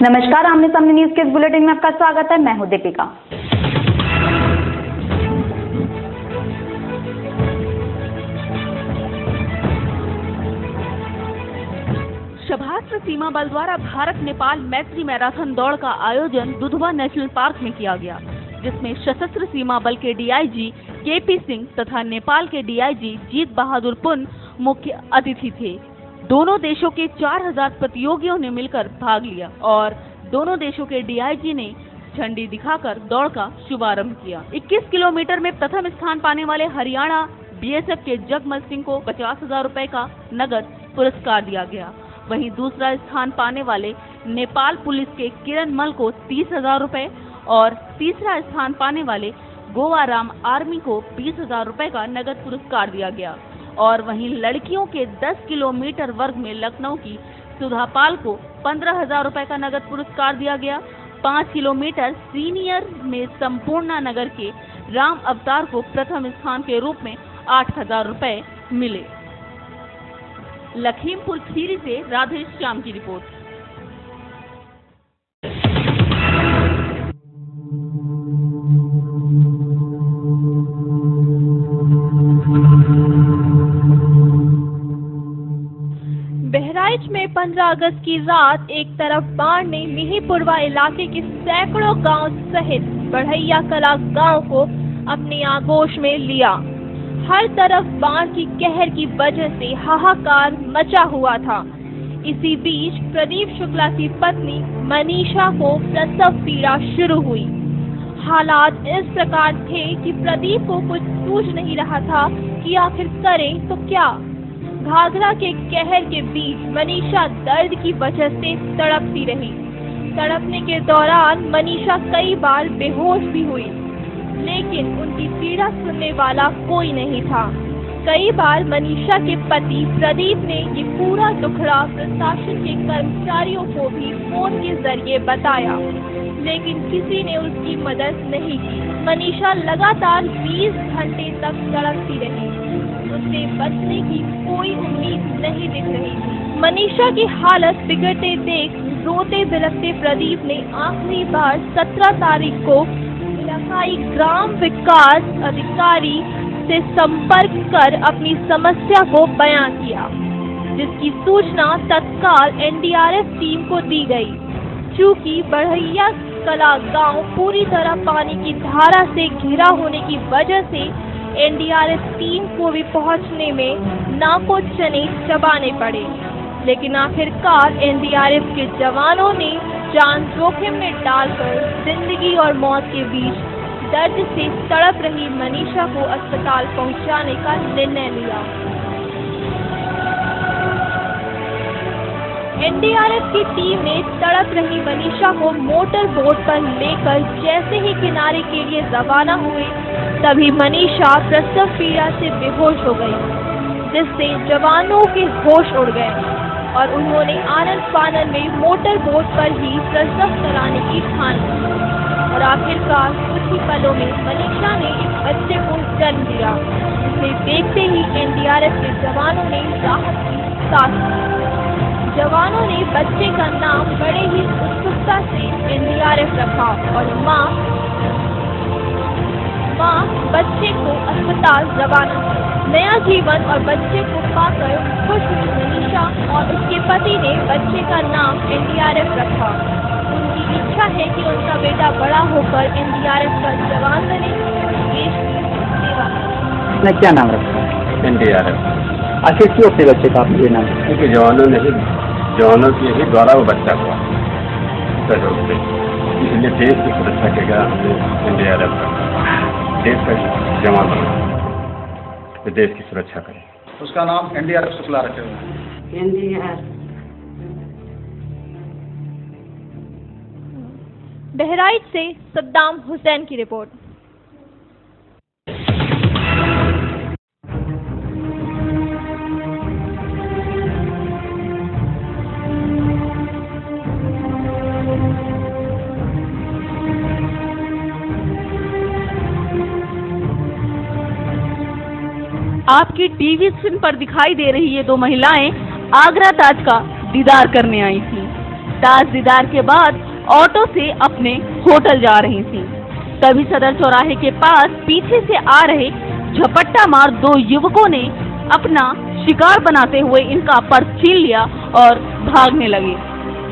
नमस्कार, आमने सामने न्यूज के इस बुलेटिन में आपका स्वागत है। मैं हूं दीपिका। सशस्त्र सीमा बल द्वारा भारत नेपाल मैत्री मैराथन दौड़ का आयोजन दुधवा नेशनल पार्क में किया गया, जिसमें सशस्त्र सीमा बल के डीआईजी केपी सिंह तथा नेपाल के डीआईजी जीत बहादुर पुन मुख्य अतिथि थे। दोनों देशों के 4000 प्रतियोगियों ने मिलकर भाग लिया और दोनों देशों के डीआईजी ने झंडी दिखाकर दौड़ का शुभारंभ किया। 21 किलोमीटर में प्रथम स्थान पाने वाले हरियाणा बीएसएफ के जगमल सिंह को 50,000 रुपए का नगद पुरस्कार दिया गया। वहीं दूसरा स्थान पाने वाले नेपाल पुलिस के किरण मल को 30,000 रुपए और तीसरा स्थान पाने वाले गोवा राम आर्मी को 20,000 रुपए का नगद पुरस्कार दिया गया। और वहीं लड़कियों के 10 किलोमीटर वर्ग में लखनऊ की सुधा पाल को 15,000 रुपए का नगद पुरस्कार दिया गया। 5 किलोमीटर सीनियर में संपूर्ण नगर के राम अवतार को प्रथम स्थान के रूप में 8,000 रुपए मिले। लखीमपुर खीरी से राधेश श्याम की रिपोर्ट। बहराइच में 15 अगस्त की रात एक तरफ बाढ़ ने मिहीपुरवा इलाके के सैकड़ों गांव सहित बढ़ैया कला गांव को अपनी आगोश में लिया। हर तरफ बाढ़ की कहर की वजह से हाहाकार मचा हुआ था। इसी बीच प्रदीप शुक्ला की पत्नी मनीषा को प्रसव पीड़ा शुरू हुई। हालात इस प्रकार थे कि प्रदीप को कुछ सूझ नहीं रहा था कि आखिर करे तो क्या। घाघरा के कहर के बीच मनीषा दर्द की वजह से तड़पती रही। तड़पने के दौरान मनीषा कई बार बेहोश भी हुई, लेकिन उनकी पीड़ा सुनने वाला कोई नहीं था। कई बार मनीषा के पति प्रदीप ने ये पूरा दुखड़ा प्रशासन के कर्मचारियों को भी फोन के जरिए बताया, लेकिन किसी ने उसकी मदद नहीं की। मनीषा लगातार 20 घंटे तक तड़पती रही। उससे बचने की कोई उम्मीद नहीं दिख रही थी। मनीषा की हालत बिगड़ते देख रोते बिलखते प्रदीप ने आखिरी बार 17 तारीख को इलाकाई ग्राम विकास अधिकारी से संपर्क कर अपनी समस्या को बयां किया, जिसकी सूचना तत्काल एनडीआरएफ टीम को दी गई। चूंकि बढ़ैया कला गांव पूरी तरह पानी की धारा से घिरा होने की वजह से एनडीआरएफ टीम को भी पहुंचने में नाको चने चबाने पड़े, लेकिन आखिरकार एनडीआरएफ के जवानों ने जान जोखिम में डालकर जिंदगी और मौत के बीच दर्द से तड़प रही मनीषा को अस्पताल पहुंचाने का निर्णय लिया। एनडीआरएफ की टीम ने तड़प रही मनीषा को मोटर बोट पर लेकर जैसे ही किनारे के लिए रवाना हुए, तभी मनीषा प्रसव पीड़ा से बेहोश हो गई, जिससे जवानों के होश उड़ गए और उन्होंने आनन फानन में मोटर बोट पर ही प्रसव कराने की ठान ली। और आखिरकार कुछ ही पलों में मनीषा ने एक बच्चे को जन्म दिया, जिसे देखते ही एनडीआरएफ के जवानों ने राहत की सांस ली। जवानों ने बच्चे का नाम बड़े ही उत्सुकता से एनडीआरएफ रखा और मां बच्चे को अस्पताल रवाना की। नया जीवन और बच्चे को पाकर खुश हुई मनीषा और उसके पति ने बच्चे का नाम एनडीआरएफ रखा। उनकी इच्छा है कि उनका बेटा बड़ा होकर एनडीआरएफ का जवान बने, देश की सेवा करे। क्या नाम रखा? एनडीआरएफ। आखिर क्यों अपने बच्चे का आप ये नाम? क्योंकि जवानों के ही द्वारा वो बच्चा हुआ सहयोग से, इसलिए देश की सुरक्षा के लिए हमने एनडीआरएफ देश का जवान बना, तो देश की सुरक्षा करें। उसका नाम एनडीआरएफ शुक्ला रखे हुए हैं। एनडीआरएफ। बहराइच से सद्दाम हुसैन की रिपोर्ट। आपकी टीवी स्क्रीन पर दिखाई दे रही ये दो महिलाएं आगरा ताज का दीदार करने आई थीं। ताज दीदार के बाद ऑटो से अपने होटल जा रही थीं। तभी सदर चौराहे के पास पीछे से आ रहे झपट्टा मार दो युवकों ने अपना शिकार बनाते हुए इनका पर्स छीन लिया और भागने लगे।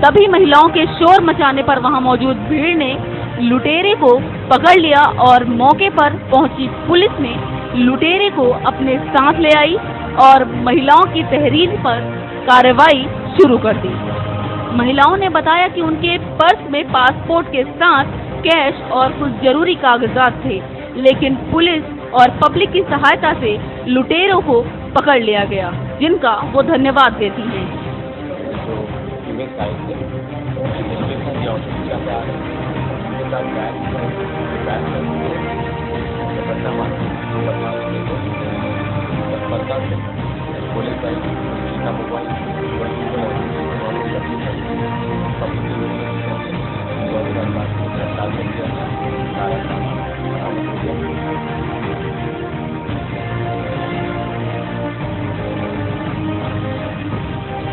तभी महिलाओं के शोर मचाने पर वहां मौजूद भीड़ ने लुटेरे को पकड़ लिया और मौके पर पहुंची पुलिस ने लुटेरे को अपने साथ ले आई और महिलाओं की तहरीर पर कार्रवाई शुरू कर दी। महिलाओं ने बताया कि उनके पर्स में पासपोर्ट के साथ कैश और कुछ जरूरी कागजात थे, लेकिन पुलिस और पब्लिक की सहायता से लुटेरों को पकड़ लिया गया, जिनका वो धन्यवाद देती हैं।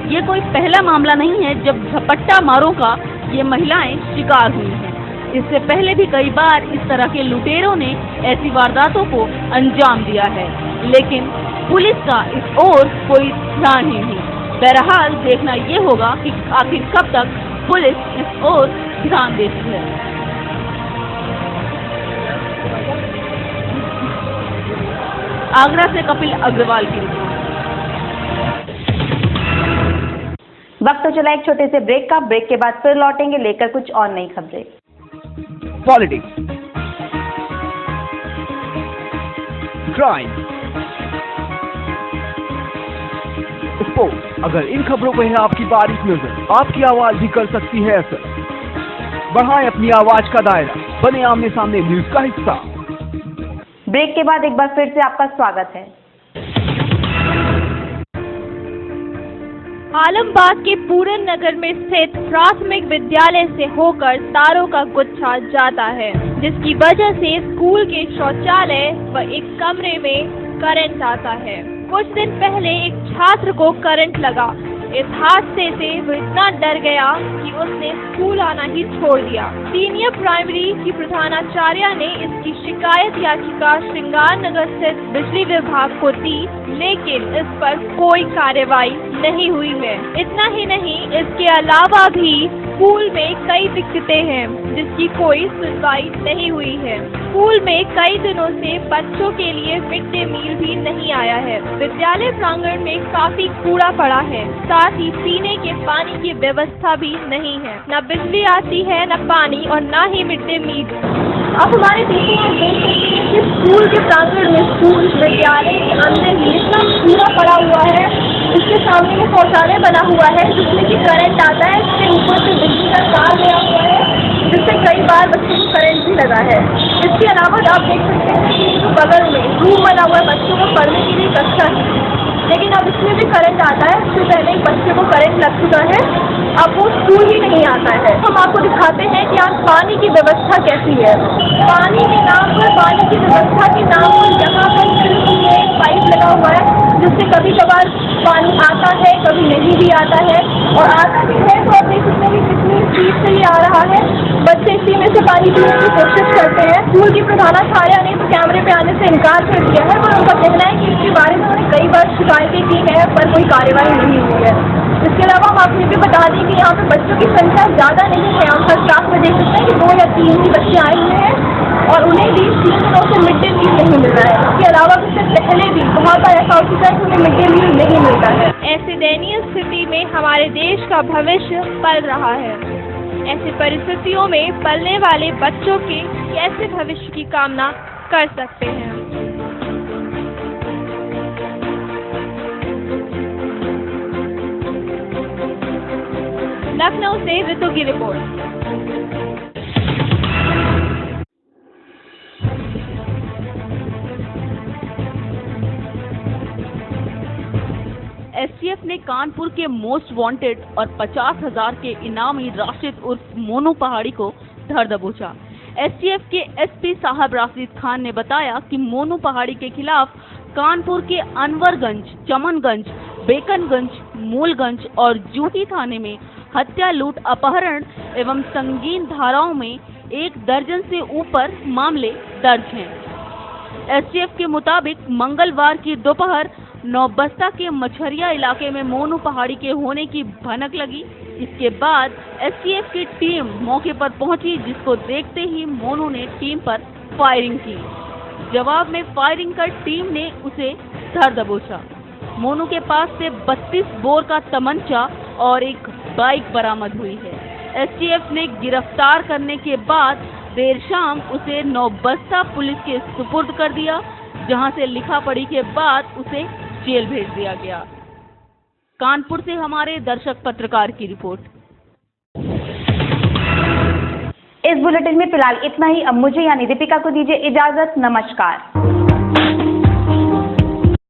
ये कोई पहला मामला नहीं है जब झपट्टा मारों का ये महिलाएं शिकार हुई हैं। इससे पहले भी कई बार इस तरह के लुटेरों ने ऐसी वारदातों को अंजाम दिया है, लेकिन पुलिस का इस ओर कोई ध्यान ही नहीं। बहरहाल देखना ये होगा कि आखिर कब तक पुलिस इस ओर ध्यान देती है। आगरा से कपिल अग्रवाल की रिपोर्ट। वक्त तो चला एक छोटे से ब्रेक का। ब्रेक के बाद फिर लौटेंगे लेकर कुछ और नई खबरें। Politics, crime, sports. अगर इन खबरों पर है आपकी बारीक नजर, आपकी आवाज भी कर सकती है असर। बढ़ाएं अपनी आवाज का दायरा, बने आमने सामने न्यूज का हिस्सा। ब्रेक के बाद एक बार फिर से आपका स्वागत है। आलमबाग के पूरन नगर में स्थित प्राथमिक विद्यालय से होकर तारों का गुच्छा जाता है, जिसकी वजह से स्कूल के शौचालय व एक कमरे में करंट आता है। कुछ दिन पहले एक छात्र को करंट लगा। इस हादसे से वो इतना डर गया कि उसने स्कूल आना ही छोड़ दिया। सीनियर प्राइमरी की प्रधानाचार्य ने इसकी शिकायत याचिका श्रृंगार नगर स्थित बिजली विभाग को दी, लेकिन इस पर कोई कार्रवाई नहीं हुई है। इतना ही नहीं, इसके अलावा भी स्कूल में कई दिक्कतें हैं जिसकी कोई सुनवाई नहीं हुई है। स्कूल में कई दिनों से बच्चों के लिए मिड डे मील भी नहीं आया है। विद्यालय प्रांगण में काफी कूड़ा पड़ा है, साथ ही पीने के पानी की व्यवस्था भी नहीं है। न बिजली आती है, न पानी और न ही मिड डे मील। अब हमारे स्कूल के प्रांगण में स्कूल विद्यालय के अंदर ही इतना कूड़ा पड़ा हुआ है। इसके सामने में शौचालय बना हुआ है जिसमें कि करंट आता है। इसके ऊपर से बिजली का तार गया हुआ है, जिससे कई बार बच्चों को करंट भी लगा है। इसके अलावा आप देख सकते हैं कि जो बगल में रूम बना हुआ है बच्चों को पढ़ने के लिए कक्षा है, लेकिन अब इसमें भी करंट आता है। इससे पहले एक बच्चे को करंट लग चुका है, अब वो स्कूल ही नहीं आता है। हम आपको दिखाते हैं कि आज पानी की व्यवस्था कैसी है। पानी के नाम पर, पानी की व्यवस्था के नाम पर यहाँ पर एक पाइप लगा हुआ है जिससे कभी कभार पानी आता है, कभी नहीं भी आता है, और आता भी है तो आप देख सकते हैं कि कितनी स्पीड से ये आ रहा है। बच्चे इसी में से पानी पीने की कोशिश करते हैं। स्कूल की प्रधानाचार्य ने तो कैमरे पे आने से इनकार कर दिया है, पर उनका कहना है कि इसके बारे में उन्होंने कई बार शिकायतें की है पर कोई कार्रवाई नहीं हुई है। इसके अलावा हम आपको भी बता दें कि यहाँ पे बच्चों की संख्या ज़्यादा नहीं है। हम फर्स्ट क्लास में देख सकते हैं कि 2 या 3 ही बच्चे आए हुए हैं और उन्हें भी 3 दिनों से मिड डे मील नहीं मिल रहा है। इसके अलावा इससे पहले भी बहुत बार ऐसा हो चुका है कि उन्हें मिड डे मील नहीं मिलता है। ऐसी दयनीय स्थिति में हमारे देश का भविष्य पल रहा है। ऐसी परिस्थितियों में पलने वाले बच्चों के कैसे भविष्य की कामना कर सकते हैं। लखनऊ से ऋतु की रिपोर्ट। एसटीएफ ने कानपुर के मोस्ट वांटेड और 50,000 के इनामी राशिद उर्फ मोनू पहाड़ी को धर दबोचा। एसटीएफ के एसपी साहब राशिद खान ने बताया कि मोनू पहाड़ी के खिलाफ कानपुर के अनवरगंज, चमनगंज, बेकनगंज, मूलगंज और जूही थाने में हत्या, लूट, अपहरण एवं संगीन धाराओं में 1 दर्जन से ऊपर मामले दर्ज हैं। एसटीएफ के मुताबिक मंगलवार की दोपहर नौबस्ता के मछरिया इलाके में मोनू पहाड़ी के होने की भनक लगी। इसके बाद एसटीएफ की टीम मौके पर पहुंची, जिसको देखते ही मोनू ने टीम पर फायरिंग की। जवाब में फायरिंग कर टीम ने उसे धर दबोचा। मोनू के पास से 32 बोर का तमंचा और एक बाइक बरामद हुई है। एसटीएफ ने गिरफ्तार करने के बाद देर शाम उसे नौबस्ता पुलिस के सुपुर्द कर दिया, जहां से लिखा पढ़ी के बाद उसे जेल भेज दिया गया। कानपुर से हमारे दर्शक पत्रकार की रिपोर्ट। इस बुलेटिन में फिलहाल इतना ही। अब मुझे यानी दीपिका को दीजिए इजाजत। नमस्कार।